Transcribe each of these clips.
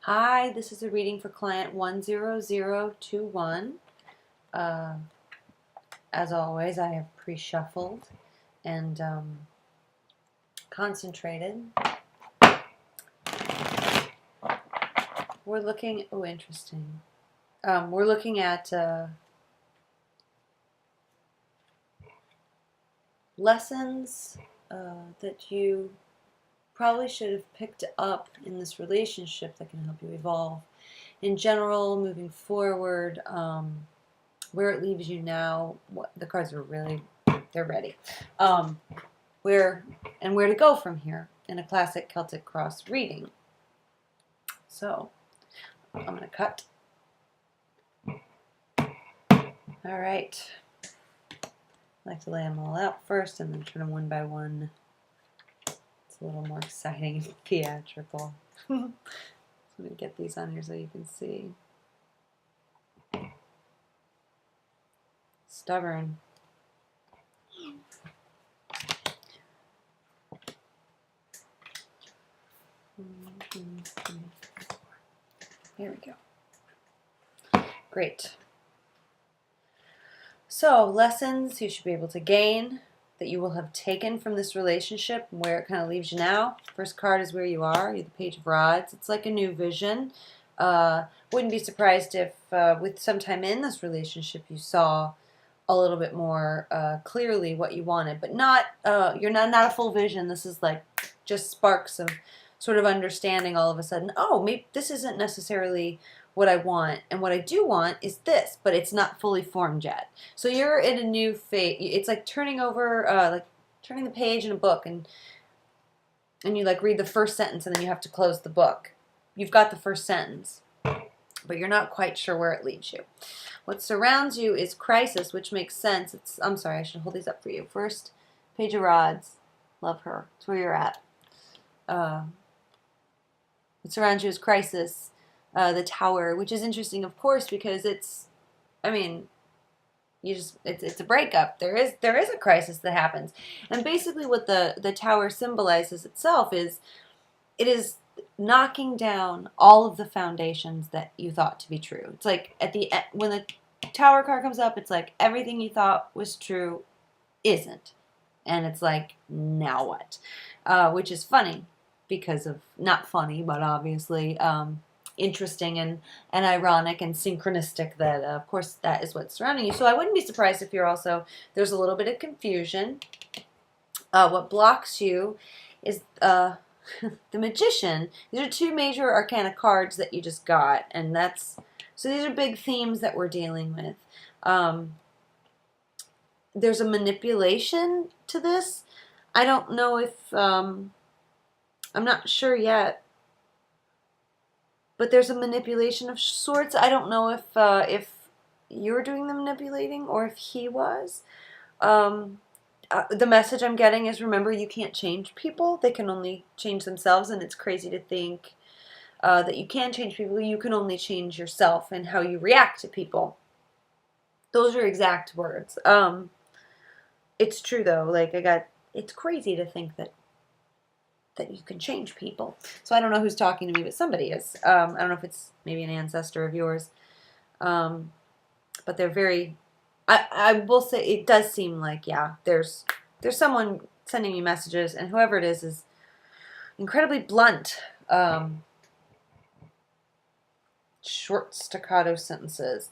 Hi, this is a reading for client 10021. Uh, as always, I have pre-shuffled and concentrated. We're looking, oh, interesting. We're looking at lessons that you probably should have picked up in this relationship that can help you evolve. In general, moving forward, where it leaves you now, the cards are really, they're ready. Where to go from here in a classic Celtic cross reading. So I'm going to cut. All right. I like to lay them all out first and then turn them one by one. It's a little more exciting and theatrical. I'm going to get these on here so you can see. Stubborn. Here we go. Great. So, lessons you should be able to gain that you will have taken from this relationship and where it kind of leaves you now. First card is where you are. You're the Page of Rods. It's like a new vision. Wouldn't be surprised if with some time in this relationship you saw a little bit more clearly what you wanted, but not you're not a full vision. This is like just sparks of sort of understanding all of a sudden. Oh, maybe this isn't necessarily what I want, and what I do want is this, but it's not fully formed yet. So you're in a new phase. It's like turning over, like turning the page in a book, and you like read the first sentence, and then you have to close the book. You've got the first sentence, but you're not quite sure where it leads you. What surrounds you is crisis, which makes sense. I'm sorry, I should hold these up for you. First, Page of Rods. Love her. It's where you're at. What surrounds you is crisis. The Tower, which is interesting, of course, because it's a breakup. There is a crisis that happens, and basically what the Tower symbolizes itself is it is knocking down all of the foundations that you thought to be true. It's like at the end, when the Tower card comes up, it's like everything you thought was true isn't, and it's like, now what? Which is funny because of, not funny, but obviously interesting and ironic and synchronistic that of course that is what's surrounding you. So I wouldn't be surprised if you're also, there's a little bit of confusion. What blocks you is the Magician. These are two major arcana cards that you just got, and so these are big themes that we're dealing with. There's a manipulation to this. I don't know if I'm not sure yet, but there's a manipulation of sorts. I don't know if you're doing the manipulating or if he was. The message I'm getting is, remember, you can't change people. They can only change themselves, and it's crazy to think that you can change people. You can only change yourself and how you react to people. Those are exact words. It's true, though. Like, it's crazy to think that you can change people. So I don't know who's talking to me, but somebody is. I don't know if it's maybe an ancestor of yours. But they're very, I will say, it does seem like, yeah, there's someone sending me messages, and whoever it is incredibly blunt. Short staccato sentences.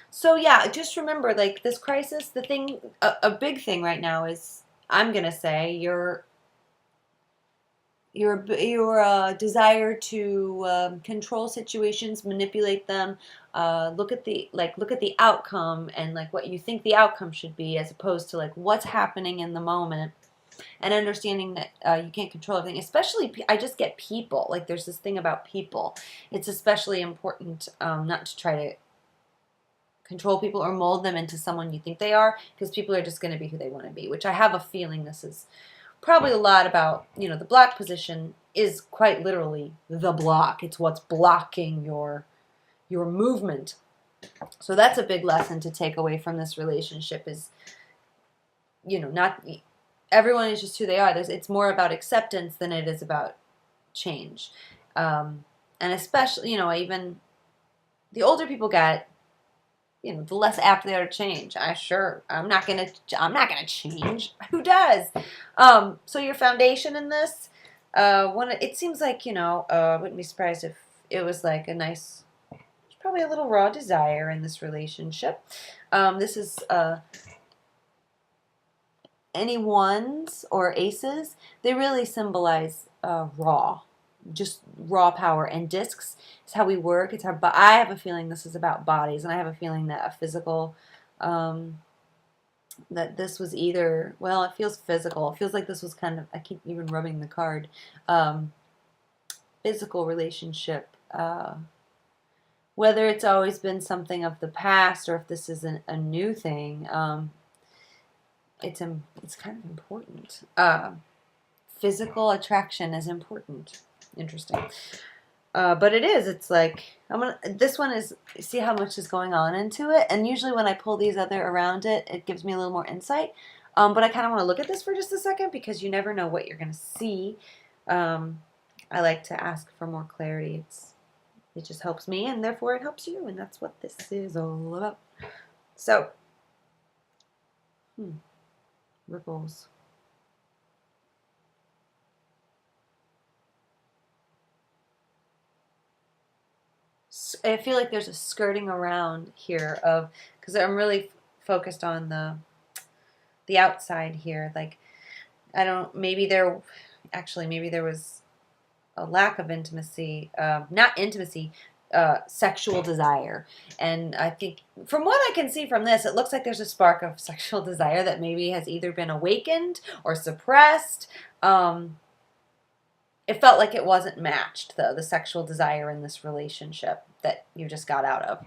So yeah, just remember, like, this crisis, the thing, a big thing right now is, I'm going to say, your desire to control situations, manipulate them, look at the outcome and like what you think the outcome should be, as opposed to like what's happening in the moment, and understanding that you can't control everything. Especially, I just get people. Like, there's this thing about people. It's especially important not to try to control people or mold them into someone you think they are, because people are just going to be who they want to be, which I have a feeling this is probably a lot about. The block position is quite literally the block. It's what's blocking your movement. So that's a big lesson to take away from this relationship is, not everyone is just who they are. It's more about acceptance than it is about change. And especially, even the older people get, the less apt they are to change. I'm not gonna change. Who does? So your foundation in this, it seems like, I wouldn't be surprised if it was like a nice, probably a little raw desire in this relationship. This is any ones or aces. They really symbolize raw, just raw power. And discs is how we work. But I have a feeling this is about bodies, and I have a feeling that a physical, that this was either, well, it feels physical. It feels like this was kind of, I keep even rubbing the card, physical relationship. Whether it's always been something of the past or if this isn't a new thing, it's kind of important. Physical attraction is important. Interesting. But it is. It's like this one is. See how much is going on into it, and usually when I pull these other around it, it gives me a little more insight. But I kind of want to look at this for just a second because you never know what you're going to see. I like to ask for more clarity. It just helps me, and therefore it helps you, and that's what this is all about. So, ripples. I feel like there's a skirting around here because I'm really focused on the outside here. Like, maybe there was a lack of intimacy, not intimacy, sexual desire. And I think from what I can see from this, it looks like there's a spark of sexual desire that maybe has either been awakened or suppressed. It felt like it wasn't matched, though, the sexual desire in this relationship that you just got out of.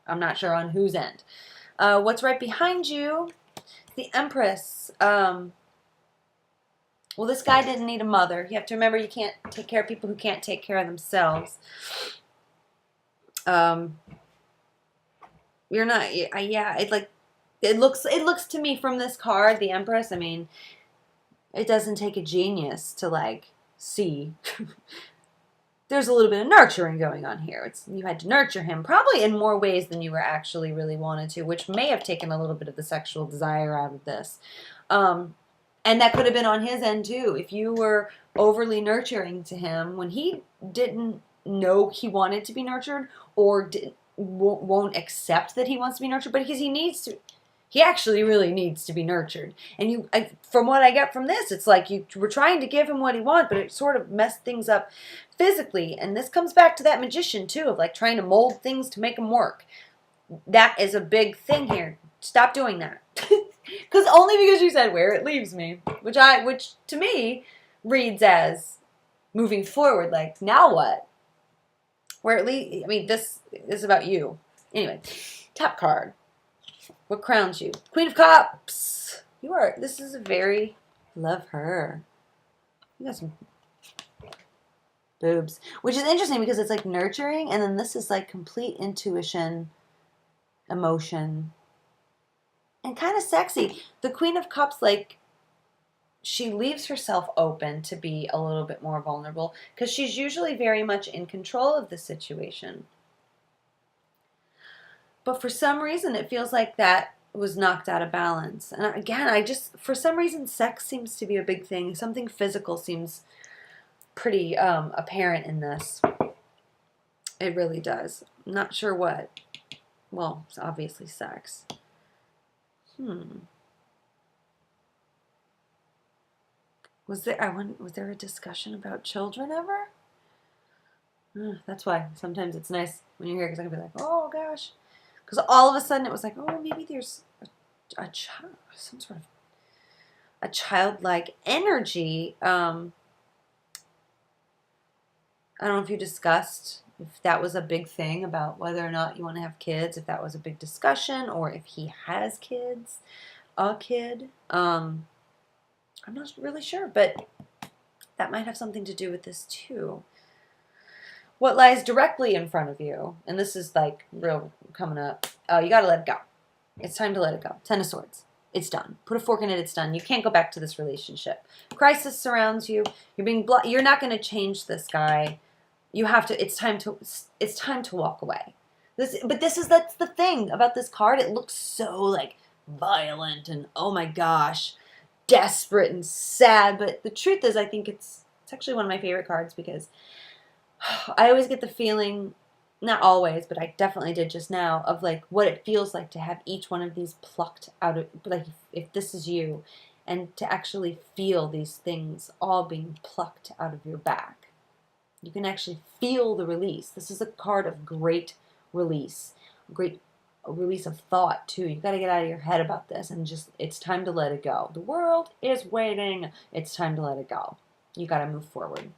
I'm not sure on whose end. What's right behind you? The Empress. Well, this guy didn't need a mother. You have to remember you can't take care of people who can't take care of themselves. You're not. Yeah. It looks to me from this card, the Empress. I mean, it doesn't take a genius to see. There's a little bit of nurturing going on here. You had to nurture him probably in more ways than you were actually really wanted to, which may have taken a little bit of the sexual desire out of this. And that could have been on his end too. If you were overly nurturing to him when he didn't know he wanted to be nurtured or won't accept that he wants to be nurtured, but because he actually really needs to be nurtured. And from what I get from this, it's like you were trying to give him what he wants, but it sort of messed things up physically. And this comes back to that magician too, of trying to mold things to make them work. That is a big thing here. Stop doing that. Only because you said where it leaves me, which to me reads as moving forward. Now what? Where it leads? I mean, this is about you. Anyway, top card. What crowns you? Queen of Cups. This is love her. You got some boobs. Which is interesting because it's nurturing, and then this is complete intuition, emotion, and kind of sexy. The Queen of Cups, she leaves herself open to be a little bit more vulnerable because she's usually very much in control of the situation. But for some reason, it feels like that was knocked out of balance. And again, for some reason, sex seems to be a big thing. Something physical seems pretty apparent in this. It really does. I'm not sure what. Well, it's obviously sex. Was there a discussion about children ever? That's why sometimes it's nice when you're here because I can be like, oh gosh. Because all of a sudden it was oh, maybe there's a child, some sort of a childlike energy. I don't know if you discussed if that was a big thing about whether or not you want to have kids, if that was a big discussion, or if he has kids, a kid. I'm not really sure, but that might have something to do with this too. What lies directly in front of you, and this is real coming up, you got to let it go. It's time to let it go. Ten of Swords. It's done. Put a fork in it. It's done. You can't go back to this relationship. Crisis surrounds you. You're not going to change this guy. You have to, it's time to walk away. That's the thing about this card. It looks so like violent and oh my gosh, desperate and sad. But the truth is, I think it's actually one of my favorite cards because I always get the feeling, not always, but I definitely did just now, of like what it feels like to have each one of these plucked out of, like if this is you, and to actually feel these things all being plucked out of your back. You can actually feel the release. This is a card of great release, great release of thought too. You got to get out of your head about this and just, it's time to let it go. The world is waiting. It's time to let it go. You got to move forward.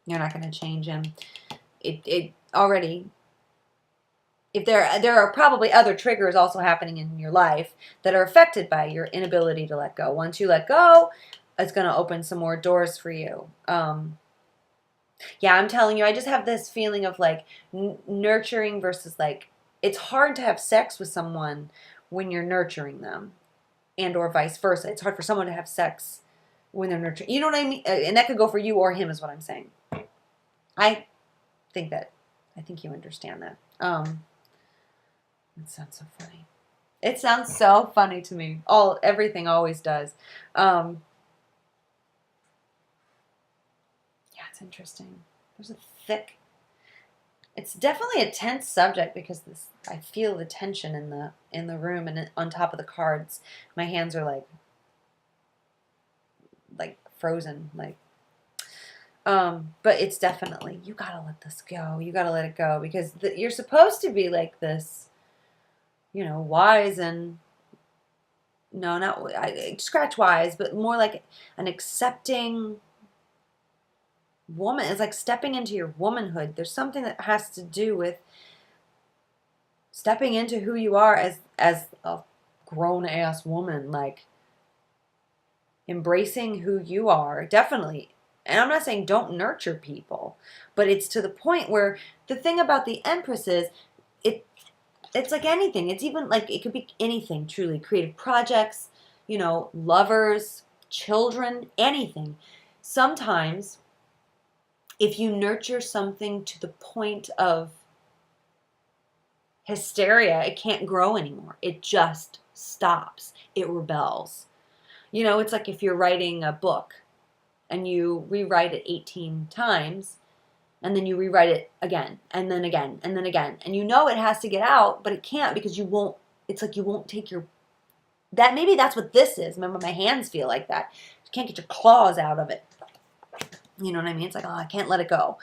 You're not going to change him. It already, if there are probably other triggers also happening in your life that are affected by your inability to let go. Once you let go, it's going to open some more doors for you. Yeah, I'm telling you, I just have this feeling of like nurturing versus like, it's hard to have sex with someone when you're nurturing them, and or vice versa. It's hard for someone to have sex when they're nurturing. You know what I mean? And that could go for you or him is what I'm saying. I think you understand that. It sounds so funny. It sounds so funny to me. Everything always does. Yeah, it's interesting. There's a thick. It's definitely a tense subject because I feel the tension in the room and on top of the cards. My hands are like frozen, like. But it's definitely, you gotta let this go. You gotta let it go because you're supposed to be like this, wise and, no, not, scratch wise, but more like an accepting woman. It's like stepping into your womanhood. There's something that has to do with stepping into who you are as a grown-ass woman, like embracing who you are, definitely. And I'm not saying don't nurture people, but it's to the point where the thing about the Empress is it's like anything. It's even like it could be anything, truly. Creative projects, lovers, children, anything. Sometimes if you nurture something to the point of hysteria, it can't grow anymore. It just stops. It rebels. It's like if you're writing a book and you rewrite it 18 times and then you rewrite it again and then again and then again. And it has to get out, but it can't because it's like you won't take maybe that's what this is. Remember, my hands feel like that. You can't get your claws out of it. You know what I mean? It's like, oh, I can't let it go.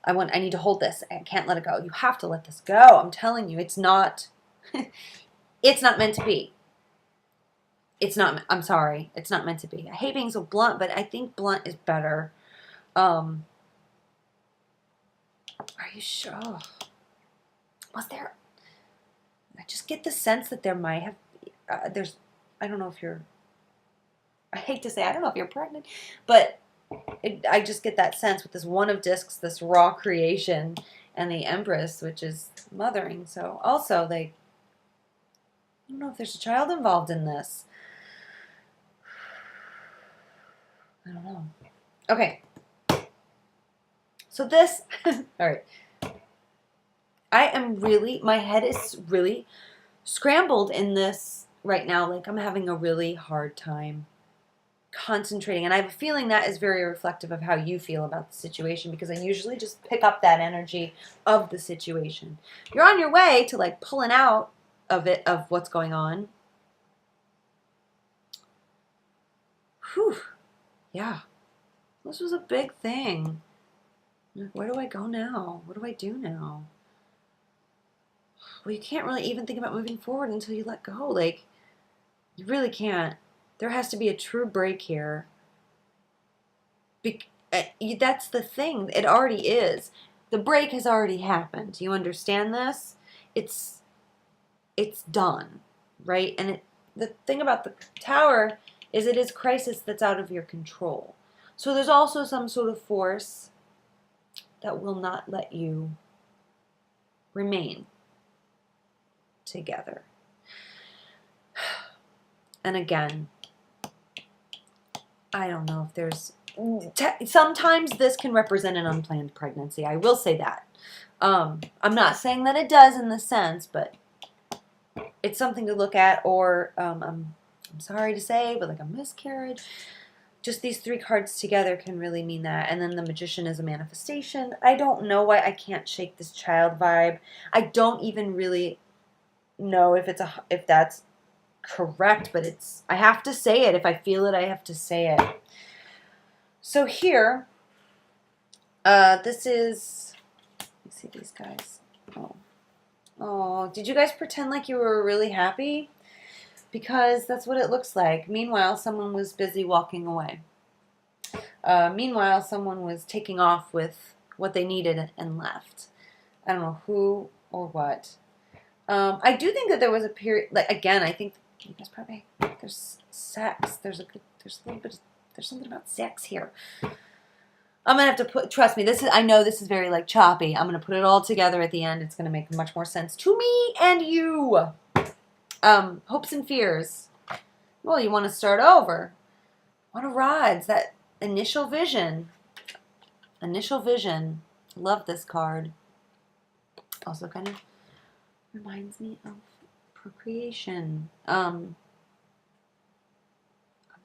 I need to hold this. I can't let it go. You have to let this go. I'm telling you, it's not meant to be. I'm sorry. It's not meant to be. I hate being so blunt, but I think blunt is better. Are you sure? Was there? I just get the sense that there might have, I don't know if I hate to say, I don't know if you're pregnant, but I just get that sense with this one of discs, this raw creation, and the Empress, which is mothering. So also, I don't know if there's a child involved in this. I don't know. Okay. So this, all right. My head is really scrambled in this right now. Like I'm having a really hard time concentrating. And I have a feeling that is very reflective of how you feel about the situation because I usually just pick up that energy of the situation. You're on your way to like pulling out of what's going on. Whew. Yeah. This was a big thing. Like, where do I go now? What do I do now? Well, you can't really even think about moving forward until you let go. Like, you really can't. There has to be a true break here. That's the thing. It already is. The break has already happened. You understand this? It's done, right? And the thing about the Tower is it is crisis that's out of your control. So there's also some sort of force that will not let you remain together. And again, I don't know if there's sometimes this can represent an unplanned pregnancy. I will say that. I'm not saying that it does in this sense, but it's something to look at. Or I'm sorry to say, but like a miscarriage. Just these 3 cards together can really mean that. And then the Magician is a manifestation. I don't know why I can't shake this child vibe. I don't even really know if that's correct, but I have to say it. If I feel it, I have to say it. So here, this is, let me see these guys. Oh, did you guys pretend like you were really happy? Because that's what it looks like. Meanwhile, someone was busy walking away. Meanwhile, someone was taking off with what they needed and left. I don't know who or what. I do think that there was a period, like, again, I think you guys probably, there's sex. There's something about sex here. I'm going to have to trust me, I know this is very, like, choppy. I'm going to put it all together at the end. It's going to make much more sense to me and you. Hopes and fears. Well, you want to start over. What a rods, that initial vision. Initial vision. Love this card. Also kind of reminds me of procreation. I'm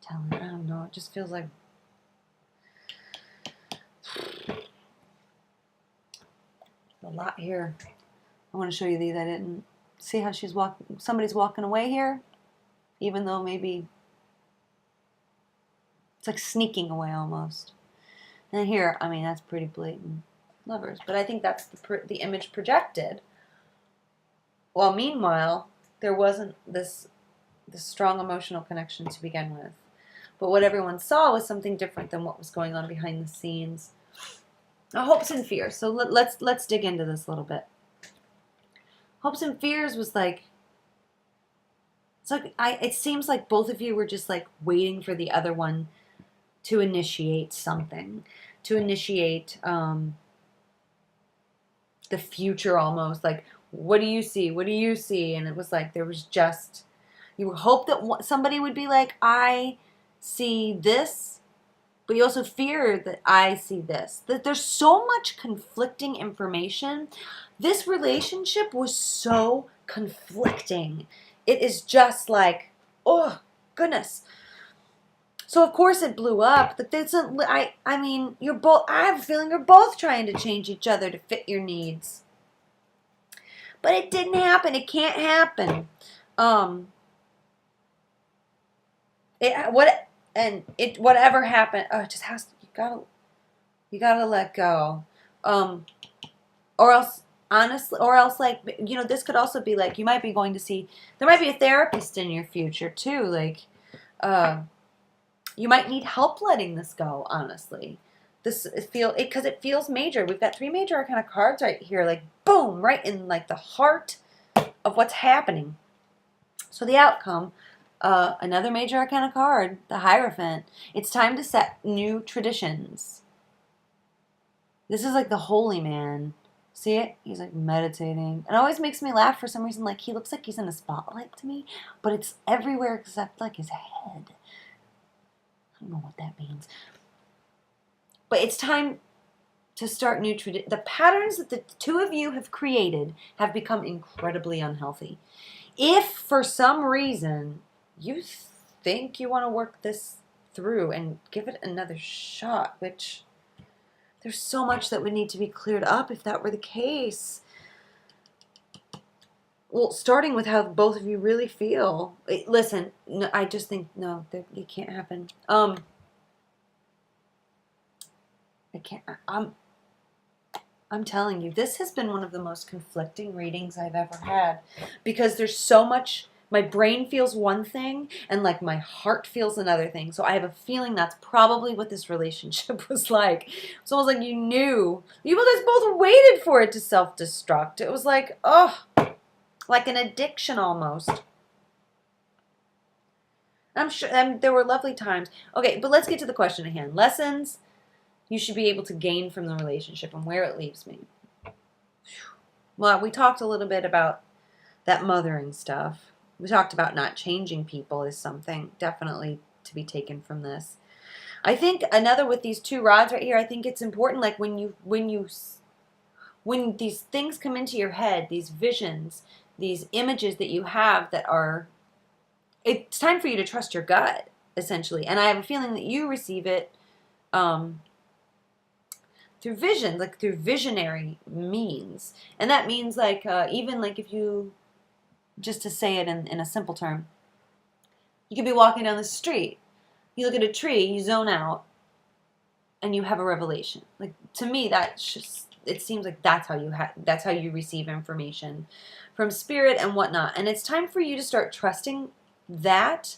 telling you, I don't know. It just feels like a lot here. I want to show you these. I didn't see how she's walking. Somebody's walking away here, even though maybe it's like sneaking away almost. And here, I mean, that's pretty blatant. Lovers, but I think that's the image projected. Well, meanwhile, there wasn't this strong emotional connection to begin with. But what everyone saw was something different than what was going on behind the scenes. Now, hopes and fears. So let's dig into this a little bit. Hopes and fears was like, it seems like both of you were just like waiting for the other one to initiate something, to initiate the future almost. Like, what do you see? What do you see? And it was like there was just, you hope that somebody would be like, I see this, but you also fear that I see this. That there's so much conflicting information. This relationship was so conflicting. It is just like, oh, goodness. So of course it blew up. But I mean, I have a feeling you're both trying to change each other to fit your needs. But it didn't happen. It can't happen. Whatever happened, it just has to, you gotta let go. Or else, honestly, like, you know, this could also be like, you might be going to see, there might be a therapist in your future too. Like, you might need help letting this go, honestly. Because it feels major. We've got 3 major arcana cards right here, like, boom, right in like the heart of what's happening. So the outcome, another major arcana card, the Hierophant. It's time to set new traditions. This is like the holy man. See it? He's like meditating. It always makes me laugh for some reason. Like, he looks like he's in a spotlight to me, but it's everywhere except like his head. I don't know what that means. But it's time to start new traditions. The patterns that the 2 of you have created have become incredibly unhealthy. If for some reason you think you want to work this through and give it another shot, which there's so much that would need to be cleared up if that were the case. Well, starting with how both of you really feel. Listen, no, I just think, no, it can't happen. I'm telling you, this has been one of the most conflicting readings I've ever had, because there's so much. My brain feels one thing, and like my heart feels another thing. So I have a feeling that's probably what this relationship was like. It's almost like you guys both waited for it to self-destruct. It was like, oh, like an addiction almost. I'm sure there were lovely times. Okay, but let's get to the question at hand. Lessons you should be able to gain from the relationship and where it leaves me. Well, we talked a little bit about that mothering stuff. We talked about not changing people is something definitely to be taken from this. I think another with these two rods right here, I think it's important, like when these things come into your head, these visions, these images that you have that are, it's time for you to trust your gut, essentially. And I have a feeling that you receive it through vision, like through visionary means. And that means like, even like if you, just to say it in a simple term, you could be walking down the street, you look at a tree, you zone out, and you have a revelation. Like, to me, that's just, it seems like that's how you receive information from spirit and whatnot. And it's time for you to start trusting that.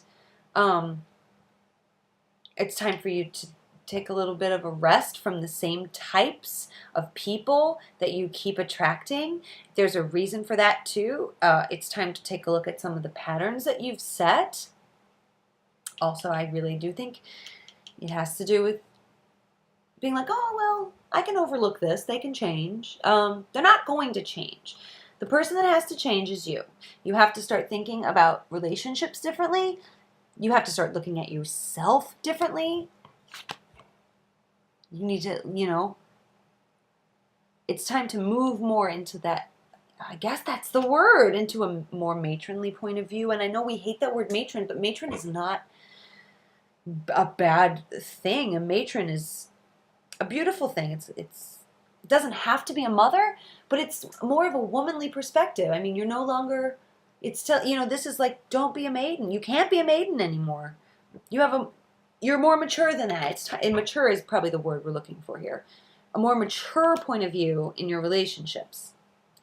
It's time for you to take a little bit of a rest from the same types of people that you keep attracting. There's a reason for that too. It's time to take a look at some of the patterns that you've set. Also, I really do think it has to do with being like, oh, well, I can overlook this. They can change. They're not going to change. The person that has to change is you. You have to start thinking about relationships differently. You have to start looking at yourself differently. You need to, it's time to move more into that, I guess that's the word, into a more matronly point of view. And I know we hate that word matron, but matron is not a bad thing. A matron is a beautiful thing. It doesn't have to be a mother, but it's more of a womanly perspective. I mean, you're no longer, it's still, this is like, don't be a maiden. You can't be a maiden anymore. You're more mature than that. And mature is probably the word we're looking for here. A more mature point of view in your relationships.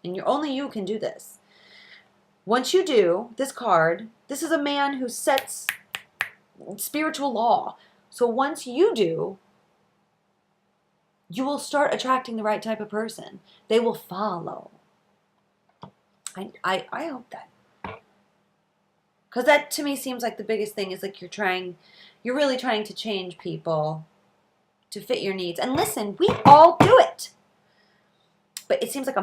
And only you can do this. Once you do, this card, this is a man who sets spiritual law. So once you do, you will start attracting the right type of person. They will follow. I hope that. Because that to me seems like the biggest thing is like you're really trying to change people to fit your needs. And listen, we all do it. But it seems like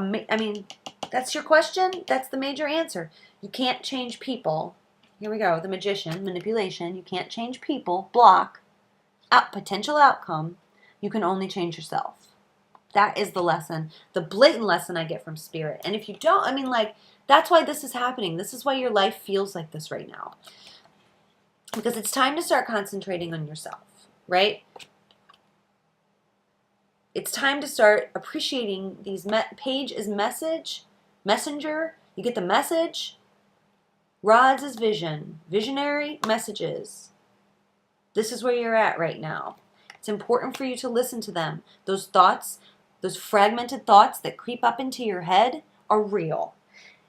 that's your question. That's the major answer. You can't change people. Here we go. The magician, manipulation. You can't change people. Block. Potential outcome. You can only change yourself. That is the lesson. The blatant lesson I get from spirit. And if you don't, that's why this is happening. This is why your life feels like this right now. Because it's time to start concentrating on yourself, right? It's time to start appreciating these page is messenger. You get the message. Rods is vision. Visionary messages. This is where you're at right now. It's important for you to listen to them. Those thoughts, those fragmented thoughts that creep up into your head are real.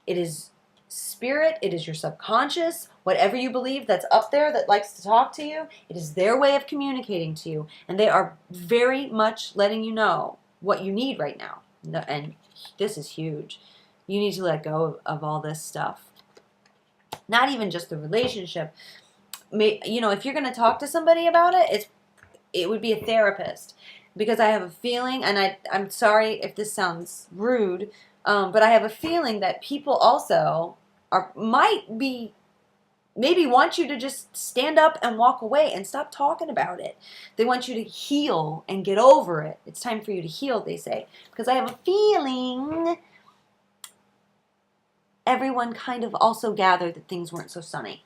It is spirit. It is your subconscious. Whatever you believe that's up there that likes to talk to you, it is their way of communicating to you. And they are very much letting you know what you need right now. And this is huge. You need to let go of all this stuff. Not even just the relationship. If you're going to talk to somebody about it, it would be a therapist. Because I have a feeling, and I'm sorry if this sounds rude, but I have a feeling that people also maybe want you to just stand up and walk away and stop talking about it. They want you to heal and get over it. It's time for you to heal, they say. Because I have a feeling everyone kind of also gathered that things weren't so sunny.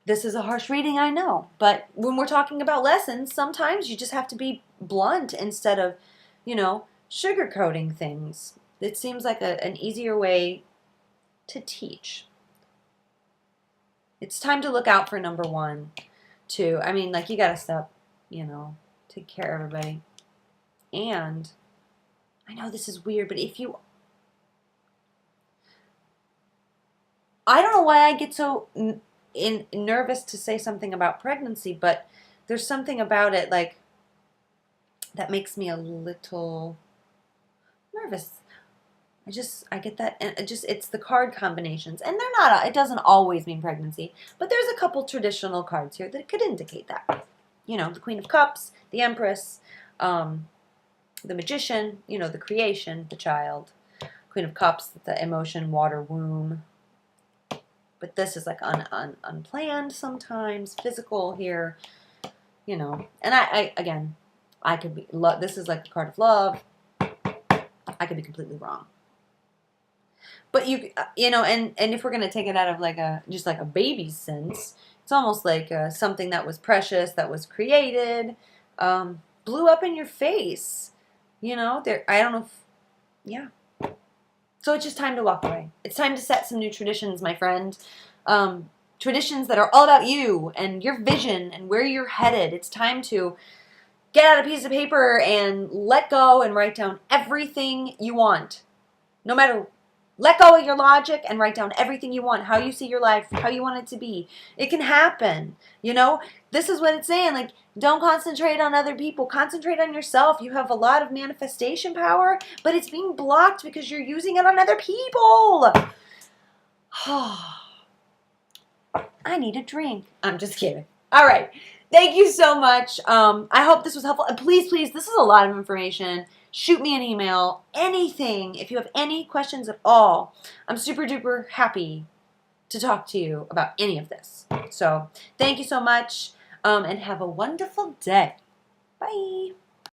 This is a harsh reading, I know. But when we're talking about lessons, sometimes you just have to be blunt instead of, sugarcoating things. It seems like an easier way to teach. It's time to look out for number one, too. You got to stop, take care of everybody. And I know this is weird, but I don't know why I get so nervous to say something about pregnancy, but there's something about it that makes me a little nervous. I get that, and it's the card combinations, and it doesn't always mean pregnancy, but there's a couple traditional cards here that could indicate that. The Queen of Cups, the Empress, the Magician, the creation, the child. Queen of Cups, the emotion, water, womb. But this is like unplanned sometimes, physical here, you know. And again, I could be, this is like a card of love. I could be completely wrong. But you know, and if we're going to take it out of like just like a baby's sense, it's almost like something that was precious, that was created, blew up in your face. You know, I don't know if, yeah. So it's just time to walk away. It's time to set some new traditions, my friend. Traditions that are all about you and your vision and where you're headed. It's time to get out a piece of paper and let go and write down everything you want. No matter, let go of your logic and write down everything you want, how you see your life, how you want it to be. It can happen. You know, this is what it's saying. Like, don't concentrate on other people. Concentrate on yourself. You have a lot of manifestation power, but it's being blocked because you're using it on other people. I need a drink. I'm just kidding. All right. Thank you so much. I hope this was helpful. And please, please, this is a lot of information. Shoot me an email. Anything. If you have any questions at all, I'm super duper happy to talk to you about any of this. So thank you so much, and have a wonderful day. Bye.